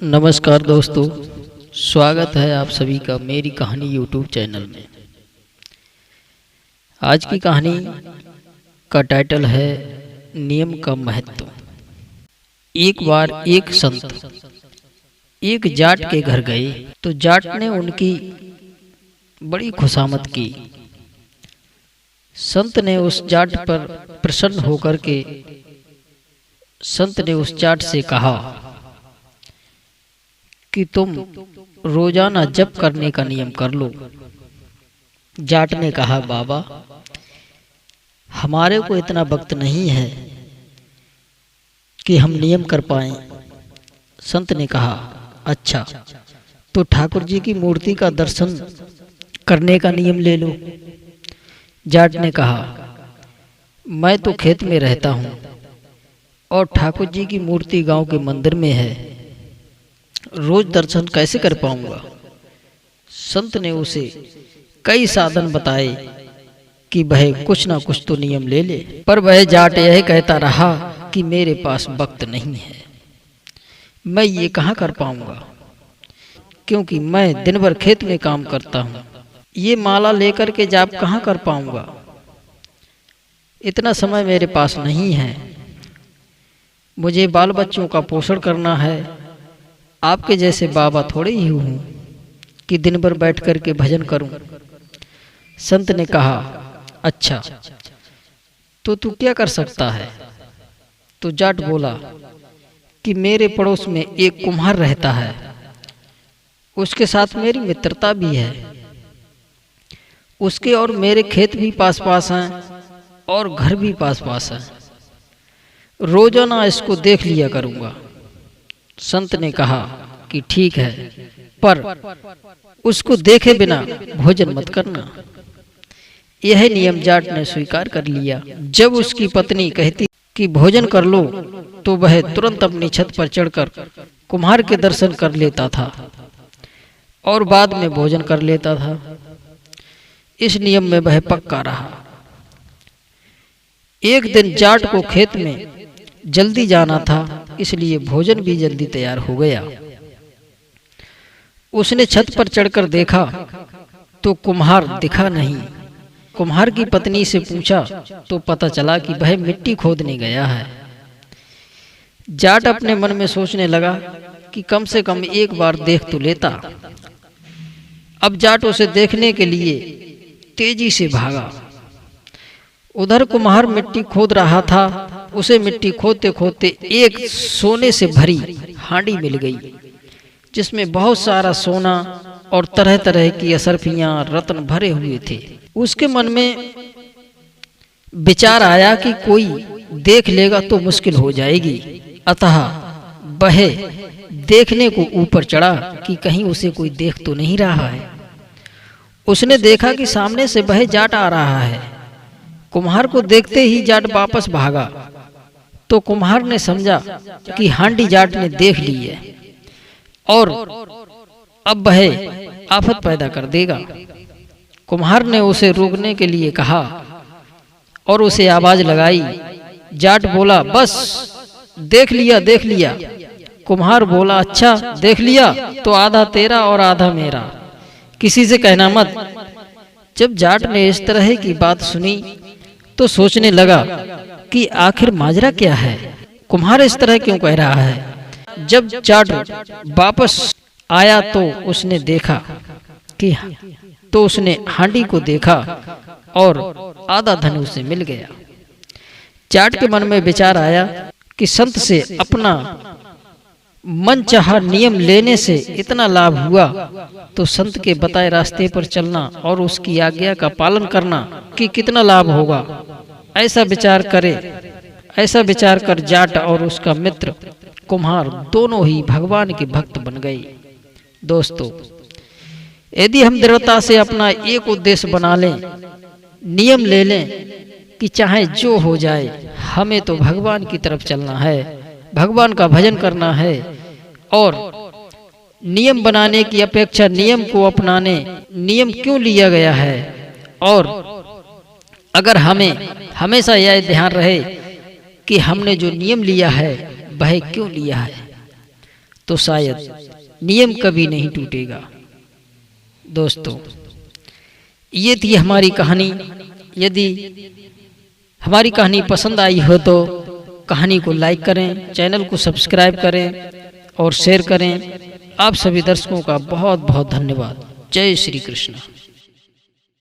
नमस्कार दोस्तों, स्वागत है आप सभी का मेरी कहानी यूट्यूब चैनल में। आज की कहानी का टाइटल है नियम का महत्व। एक बार एक संत एक जाट के घर गए तो जाट ने उनकी बड़ी खुशामद की। संत ने उस जाट पर प्रसन्न होकर के संत ने उस जाट से कहा कि तुम रोजाना जप करने का नियम कर लो। जाट ने कहा, बाबा हमारे को इतना वक्त नहीं है कि हम नियम कर पाएं। संत ने कहा, अच्छा तो ठाकुर जी की मूर्ति का दर्शन करने का नियम ले लो। जाट ने कहा, मैं तो खेत में रहता हूँ और ठाकुर जी की मूर्ति गांव के मंदिर में है, रोज दर्शन कैसे कर पाऊंगा। संत ने उसे कई साधन बताए कि वह कुछ ना कुछ तो नियम ले ले, पर वह जाट यह कहता रहा कि मेरे पास वक्त नहीं है, मैं ये कहाँ कर पाऊंगा, क्योंकि मैं दिन भर खेत में काम करता हूँ। ये माला लेकर के जाप कहाँ कर पाऊंगा, इतना समय मेरे पास नहीं है। मुझे बाल बच्चों का पोषण करना है। आपके जैसे बाबा थोड़े ही हूँ कि दिन भर बैठ कर के भजन करूं। संत ने कहा, अच्छा तो तू क्या कर सकता है। तो जाट बोला कि मेरे पड़ोस में एक कुम्हार रहता है, उसके साथ मेरी मित्रता भी है। उसके और मेरे खेत भी पास पास हैं और घर भी पास पास है। रोजाना इसको देख लिया करूंगा। संत ने कहा कि ठीक है, पर उसको देखे बिना भोजन मत करना। यह नियम जाट ने स्वीकार कर लिया। जब उसकी पत्नी कहती कि भोजन कर लो तो वह तुरंत अपनी छत पर चढ़कर कुम्हार के दर्शन कर लेता था और बाद में भोजन कर लेता था। इस नियम में वह पक्का रहा। एक दिन जाट को खेत में जल्दी जाना था, इसलिए भोजन भी जल्दी तैयार हो गया। उसने छत पर चढ़कर देखा तो कुम्हार दिखा नहीं। कुम्हार की पत्नी से पूछा तो पता चला कि वह मिट्टी खोदने गया है। जाट अपने मन में सोचने लगा कि कम से कम एक बार देख तो लेता। अब जाट उसे देखने के लिए तेजी से भागा। उधर कुम्हार मिट्टी खोद रहा था। उसे मिट्टी खोदते खोदते एक सोने से भरी हांडी मिल गई, जिसमें बहुत सारा सोना और तरह तरह की असरफियां रत्न भरे हुए थे। उसके मन में विचार आया कि कोई देख लेगा तो मुश्किल हो जाएगी, अतः वह देखने को ऊपर चढ़ा कि कहीं उसे कोई देख तो नहीं रहा है। उसने देखा कि सामने से वह जाट आ रहा है। कुम्हार को देखते ही जाट वापस भागा तो कुम्हार ने समझा कि हांडी जाट ने देख ली है और अब वह आफत पैदा कर देगा। कुम्हार ने उसे रोकने के लिए कहा और उसे आवाज लगाई। जाट बोला, बस देख लिया देख लिया। कुम्हार बोला, अच्छा देख लिया तो आधा तेरा और आधा मेरा, किसी से कहना मत। जब जाट ने इस तरह की बात सुनी तो सोचने लगा कि आखिर माजरा क्या है, कुम्हार इस तरह क्यों कह रहा है। जब जाट वापस आया तो उसने देखा कि उसने हांडी को देखा और आधा धन उसे मिल गया। जाट के मन में विचार आया कि संत से अपना मनचाहा नियम लेने से इतना लाभ हुआ तो संत के बताए रास्ते पर चलना और उसकी आज्ञा का पालन करना कि कितना लाभ होगा। ऐसा विचार कर जाट और उसका मित्र कुम्हार दोनों ही भगवान के भक्त बन गए। दोस्तों, यदि हम दृढ़ता से अपना एक उद्देश्य बना लें, नियम ले लें कि चाहे जो हो जाए हमें तो भगवान की तरफ चलना है, भगवान का भजन करना है, और नियम बनाने की अपेक्षा नियम को अपनाने नियम क्यों लिया गया है, और अगर हमें हमेशा यह ध्यान रहे कि हमने जो नियम लिया है वह क्यों लिया है, तो शायद नियम कभी नहीं टूटेगा। दोस्तों, ये थी हमारी कहानी। यदि हमारी कहानी पसंद आई हो तो कहानी को लाइक करें, चैनल को सब्सक्राइब करें और शेयर करें। आप सभी दर्शकों का बहुत बहुत धन्यवाद। जय श्री कृष्ण।